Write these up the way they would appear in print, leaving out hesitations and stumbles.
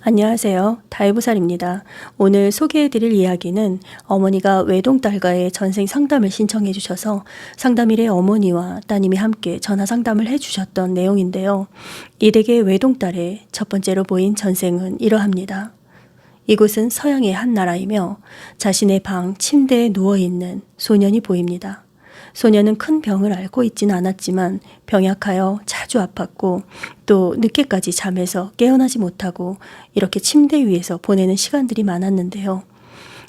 안녕하세요. 다이브살입니다. 오늘 소개해드릴 이야기는 어머니가 외동딸과의 전생 상담을 신청해 주셔서 상담일에 어머니와 따님이 함께 전화 상담을 해주셨던 내용인데요. 이 댁의 외동딸의 첫 번째로 보인 전생은 이러합니다. 이곳은 서양의 한 나라이며 자신의 방 침대에 누워있는 소년이 보입니다. 소년은 큰 병을 앓고 있지는 않았지만 병약하여 자주 아팠고 또 늦게까지 잠에서 깨어나지 못하고 이렇게 침대 위에서 보내는 시간들이 많았는데요.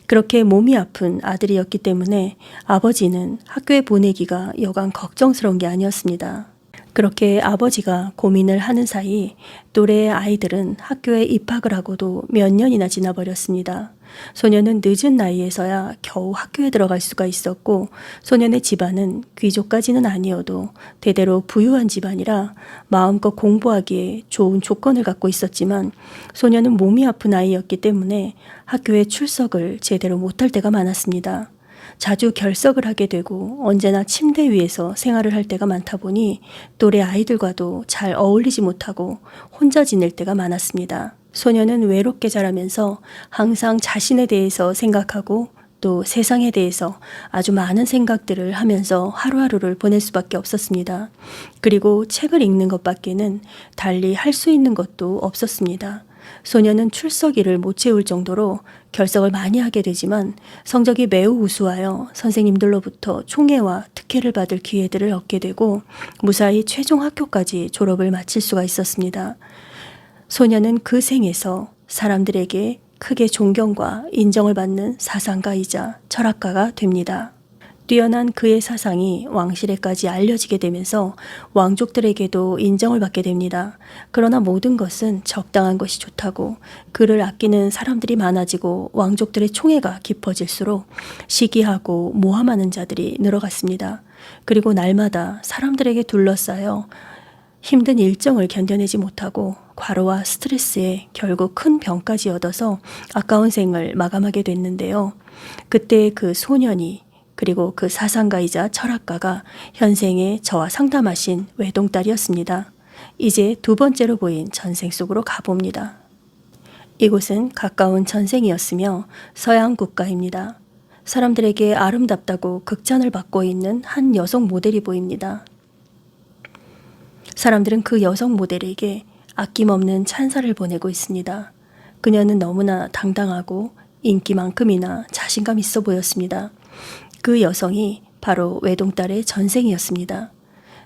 그렇게 몸이 아픈 아들이었기 때문에 아버지는 학교에 보내기가 여간 걱정스러운 게 아니었습니다. 그렇게 아버지가 고민을 하는 사이 또래의 아이들은 학교에 입학을 하고도 몇 년이나 지나버렸습니다. 소년은 늦은 나이에서야 겨우 학교에 들어갈 수가 있었고 소년의 집안은 귀족까지는 아니어도 대대로 부유한 집안이라 마음껏 공부하기에 좋은 조건을 갖고 있었지만 소년은 몸이 아픈 아이였기 때문에 학교에 출석을 제대로 못할 때가 많았습니다. 자주 결석을 하게 되고 언제나 침대 위에서 생활을 할 때가 많다 보니 또래 아이들과도 잘 어울리지 못하고 혼자 지낼 때가 많았습니다. 소년은 외롭게 자라면서 항상 자신에 대해서 생각하고 또 세상에 대해서 아주 많은 생각들을 하면서 하루하루를 보낼 수밖에 없었습니다. 그리고 책을 읽는 것밖에는 달리 할 수 있는 것도 없었습니다. 소년은 출석일을 못 채울 정도로 결석을 많이 하게 되지만 성적이 매우 우수하여 선생님들로부터 총애와 특혜를 받을 기회들을 얻게 되고 무사히 최종 학교까지 졸업을 마칠 수가 있었습니다. 소년은 그 생에서 사람들에게 크게 존경과 인정을 받는 사상가이자 철학가가 됩니다. 뛰어난 그의 사상이 왕실에까지 알려지게 되면서 왕족들에게도 인정을 받게 됩니다. 그러나 모든 것은 적당한 것이 좋다고 그를 아끼는 사람들이 많아지고 왕족들의 총애가 깊어질수록 시기하고 모함하는 자들이 늘어갔습니다. 그리고 날마다 사람들에게 둘러싸여 힘든 일정을 견뎌내지 못하고 과로와 스트레스에 결국 큰 병까지 얻어서 아까운 생을 마감하게 됐는데요. 그때 그 소년이 그리고 그 사상가이자 철학가가 현생에 저와 상담하신 외동딸이었습니다. 이제 두 번째로 보인 전생 속으로 가봅니다. 이곳은 가까운 전생이었으며 서양 국가입니다. 사람들에게 아름답다고 극찬을 받고 있는 한 여성 모델이 보입니다. 사람들은 그 여성 모델에게 아낌없는 찬사를 보내고 있습니다. 그녀는 너무나 당당하고 인기만큼이나 자신감 있어 보였습니다. 그 여성이 바로 외동딸의 전생이었습니다.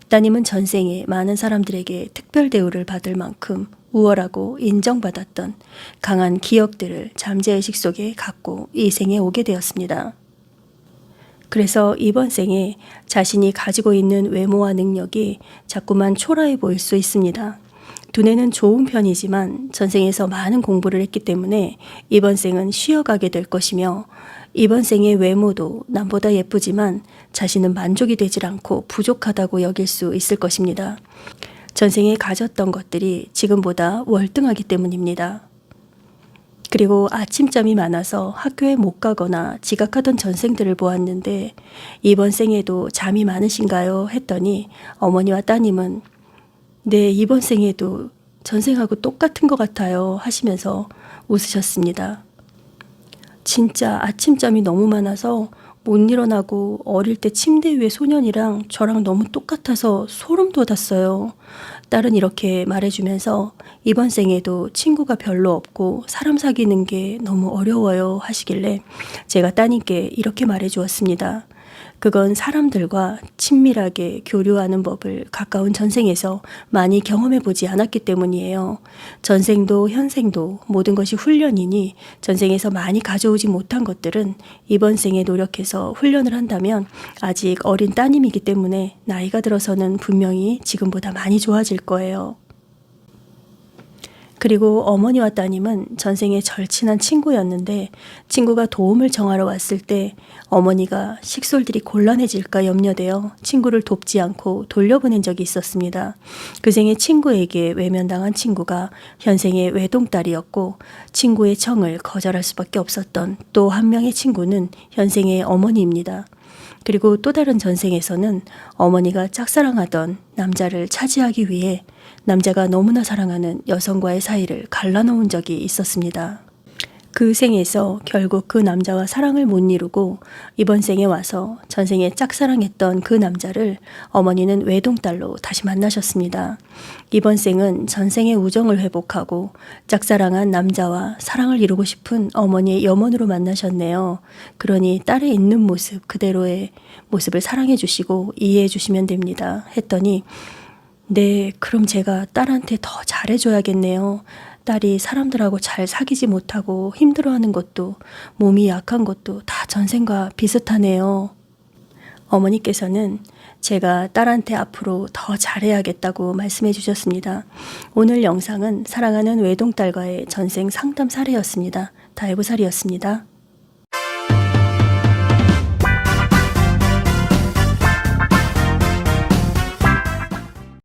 따님은 전생에 많은 사람들에게 특별 대우를 받을 만큼 우월하고 인정받았던 강한 기억들을 잠재의식 속에 갖고 이 생에 오게 되었습니다. 그래서 이번 생에 자신이 가지고 있는 외모와 능력이 자꾸만 초라해 보일 수 있습니다. 두뇌는 좋은 편이지만 전생에서 많은 공부를 했기 때문에 이번 생은 쉬어가게 될 것이며 이번 생의 외모도 남보다 예쁘지만 자신은 만족이 되질 않고 부족하다고 여길 수 있을 것입니다. 전생에 가졌던 것들이 지금보다 월등하기 때문입니다. 그리고 아침잠이 많아서 학교에 못 가거나 지각하던 전생들을 보았는데 이번 생에도 잠이 많으신가요? 했더니 어머니와 따님은 네, 이번 생에도 전생하고 똑같은 것 같아요 하시면서 웃으셨습니다. 진짜 아침잠이 너무 많아서 못 일어나고 어릴 때 침대 위에 소년이랑 저랑 너무 똑같아서 소름 돋았어요. 딸은 이렇게 말해주면서 이번 생에도 친구가 별로 없고 사람 사귀는 게 너무 어려워요 하시길래 제가 따님께 이렇게 말해주었습니다. 그건 사람들과 친밀하게 교류하는 법을 가까운 전생에서 많이 경험해 보지 않았기 때문이에요. 전생도 현생도 모든 것이 훈련이니 전생에서 많이 가져오지 못한 것들은 이번 생에 노력해서 훈련을 한다면 아직 어린 따님이기 때문에 나이가 들어서는 분명히 지금보다 많이 좋아질 거예요. 그리고 어머니와 따님은 전생에 절친한 친구였는데 친구가 도움을 정하러 왔을 때 어머니가 식솔들이 곤란해질까 염려되어 친구를 돕지 않고 돌려보낸 적이 있었습니다. 그 생에 친구에게 외면당한 친구가 현생의 외동딸이었고 친구의 청을 거절할 수밖에 없었던 또 한 명의 친구는 현생의 어머니입니다. 그리고 또 다른 전생에서는 어머니가 짝사랑하던 남자를 차지하기 위해 남자가 너무나 사랑하는 여성과의 사이를 갈라놓은 적이 있었습니다. 그 생에서 결국 그 남자와 사랑을 못 이루고 이번 생에 와서 전생에 짝사랑했던 그 남자를 어머니는 외동딸로 다시 만나셨습니다. 이번 생은 전생의 우정을 회복하고 짝사랑한 남자와 사랑을 이루고 싶은 어머니의 염원으로 만나셨네요. 그러니 딸의 있는 모습 그대로의 모습을 사랑해 주시고 이해해 주시면 됩니다. 했더니 네, 그럼 제가 딸한테 더 잘해줘야겠네요. 딸이 사람들하고 잘 사귀지 못하고 힘들어하는 것도 몸이 약한 것도 다 전생과 비슷하네요. 어머니께서는 제가 딸한테 앞으로 더 잘해야겠다고 말씀해 주셨습니다. 오늘 영상은 사랑하는 외동딸과의 전생 상담 사례였습니다. 다해보살이었습니다.